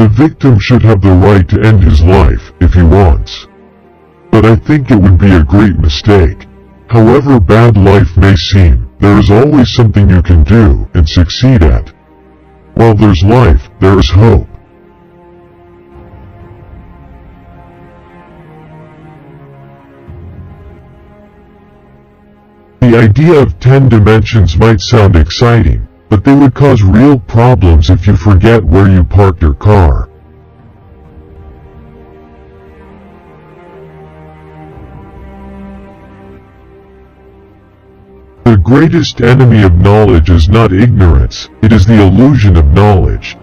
The victim should have the right to end his life, if he wants. But I think it would be a great mistake. However bad life may seem, there is always something you can do, and succeed at. While there's life, there is hope. The idea of 10 dimensions might sound exciting, but they would cause real problems if you forget where you parked your car. The greatest enemy of knowledge is not ignorance, it is the illusion of knowledge.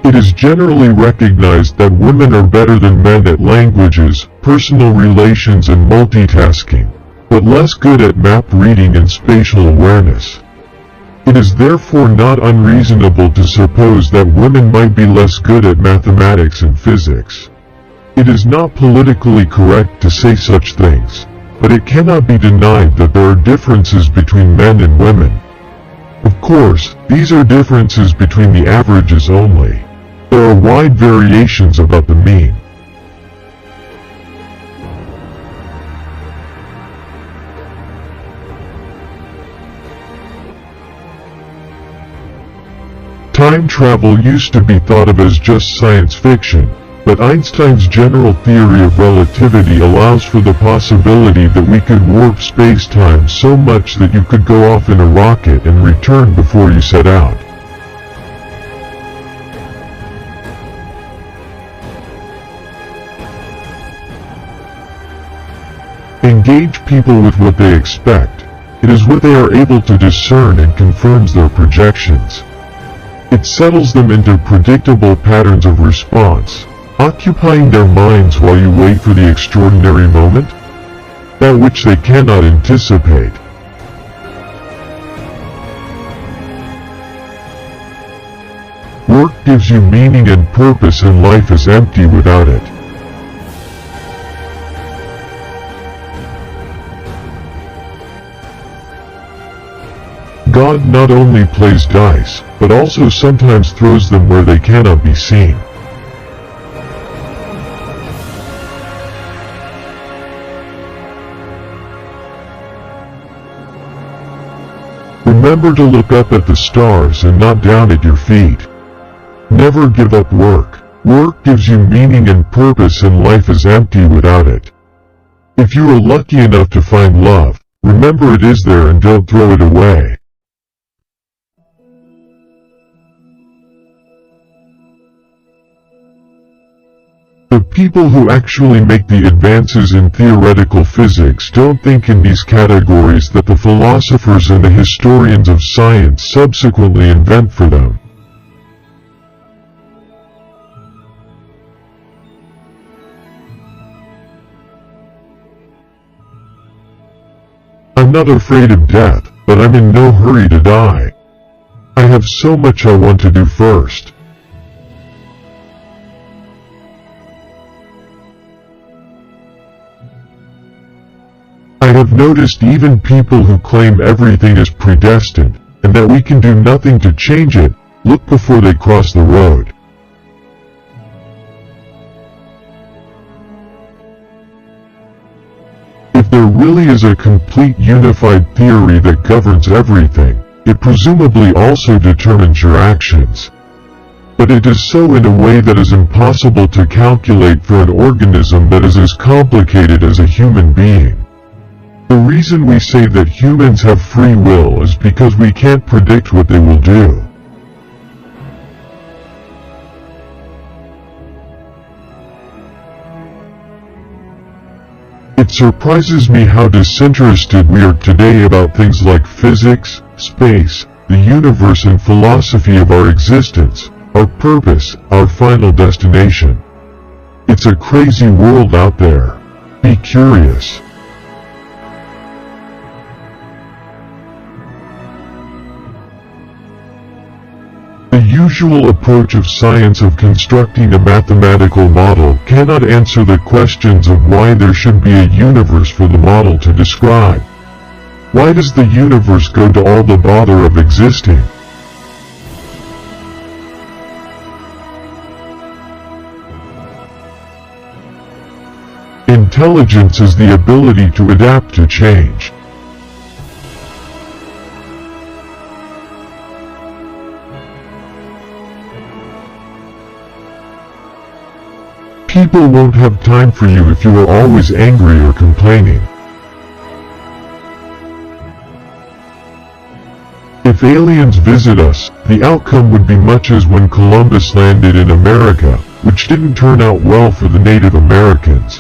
It is generally recognized that women are better than men at languages, personal relations and multitasking, but less good at map reading and spatial awareness. It is therefore not unreasonable to suppose that women might be less good at mathematics and physics. It is not politically correct to say such things, but it cannot be denied that there are differences between men and women. Of course, these are differences between the averages only. There are wide variations about the mean. Time travel used to be thought of as just science fiction, but Einstein's general theory of relativity allows for the possibility that we could warp space-time so much that you could go off in a rocket and return before you set out. Engage people with what they expect. It is what they are able to discern and confirms their projections. It settles them into predictable patterns of response, occupying their minds while you wait for the extraordinary moment, that which they cannot anticipate. Work gives you meaning and purpose, and life is empty without it. God not only plays dice, but also sometimes throws them where they cannot be seen. Remember to look up at the stars and not down at your feet. Never give up work. Work gives you meaning and purpose, and life is empty without it. If you are lucky enough to find love, remember it is there and don't throw it away. The people who actually make the advances in theoretical physics don't think in these categories that the philosophers and the historians of science subsequently invent for them. I'm not afraid of death, but I'm in no hurry to die. I have so much I want to do first. I have noticed even people who claim everything is predestined, and that we can do nothing to change it, look before they cross the road. If there really is a complete unified theory that governs everything, it presumably also determines your actions. But it is so in a way that is impossible to calculate for an organism that is as complicated as a human being. The reason we say that humans have free will is because we can't predict what they will do. It surprises me how disinterested we are today about things like physics, space, the universe, and philosophy of our existence, our purpose, our final destination. It's a crazy world out there. Be curious. The usual approach of science of constructing a mathematical model cannot answer the questions of why there should be a universe for the model to describe. Why does the universe go to all the bother of existing? Intelligence is the ability to adapt to change. People won't have time for you if you are always angry or complaining. If aliens visit us, the outcome would be much as when Columbus landed in America, which didn't turn out well for the Native Americans.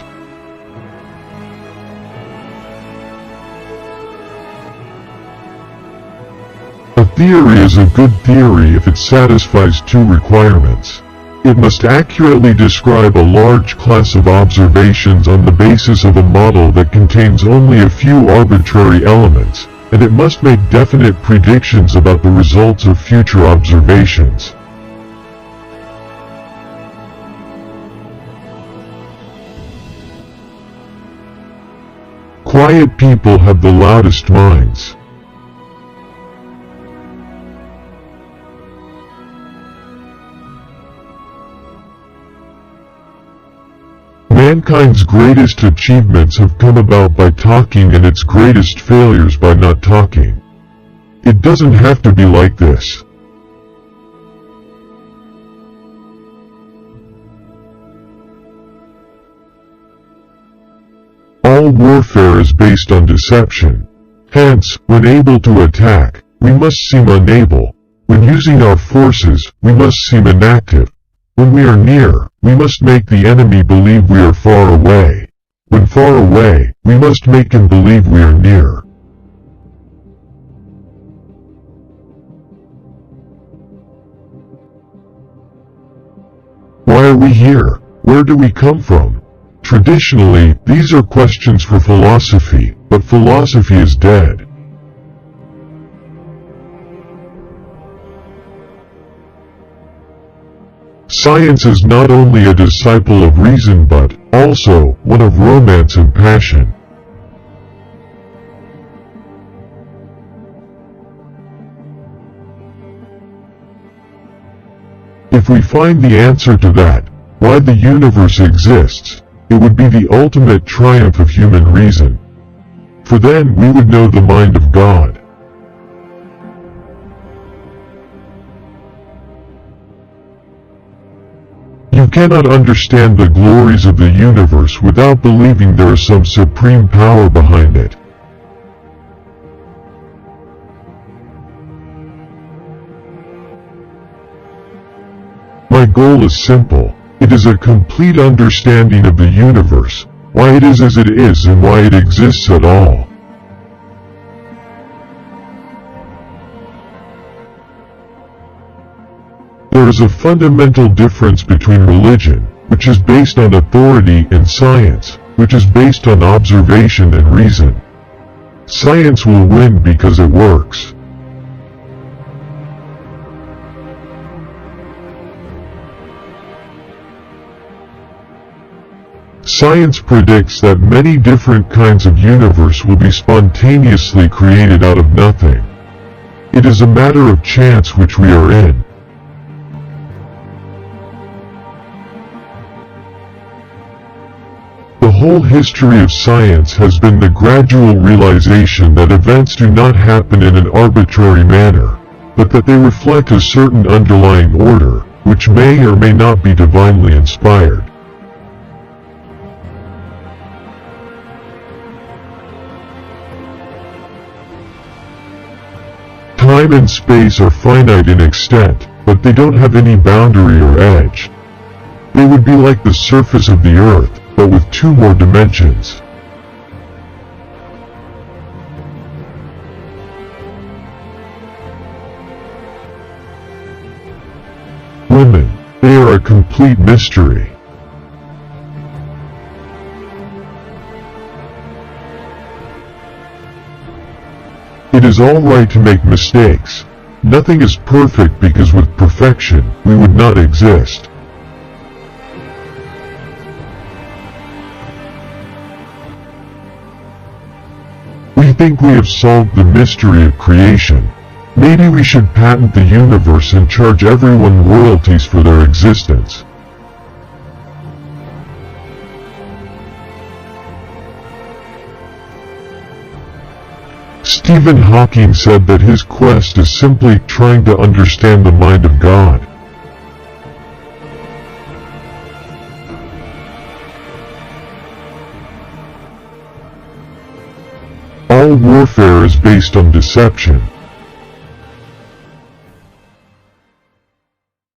A theory is a good theory if it satisfies two requirements. It must accurately describe a large class of observations on the basis of a model that contains only a few arbitrary elements, and it must make definite predictions about the results of future observations. Quiet people have the loudest minds. Mankind's greatest achievements have come about by talking and its greatest failures by not talking. It doesn't have to be like this. All warfare is based on deception. Hence, when able to attack, we must seem unable. When using our forces, we must seem inactive. When we are near, we must make the enemy believe we are far away. When far away, we must make him believe we are near. Why are we here? Where do we come from? Traditionally, these are questions for philosophy, but philosophy is dead. Science is not only a disciple of reason but also one of romance and passion. If we find the answer to that, why the universe exists, it would be the ultimate triumph of human reason. For then we would know the mind of God. You cannot understand the glories of the universe without believing there is some supreme power behind it. My goal is simple. It is a complete understanding of the universe, why it is as it is and why it exists at all. There is a fundamental difference between religion, which is based on authority, and science, which is based on observation and reason. Science will win because it works. Science predicts that many different kinds of universe will be spontaneously created out of nothing. It is a matter of chance which we are in. The whole history of science has been the gradual realization that events do not happen in an arbitrary manner, but that they reflect a certain underlying order, which may or may not be divinely inspired. Time and space are finite in extent, but they don't have any boundary or edge. They would be like the surface of the Earth, but with 2 more dimensions. Women, they are a complete mystery. It is all right to make mistakes. Nothing is perfect because with perfection, we would not exist. We think we have solved the mystery of creation. Maybe we should patent the universe and charge everyone royalties for their existence. Stephen Hawking said that his quest is simply trying to understand the mind of God. All warfare is based on deception.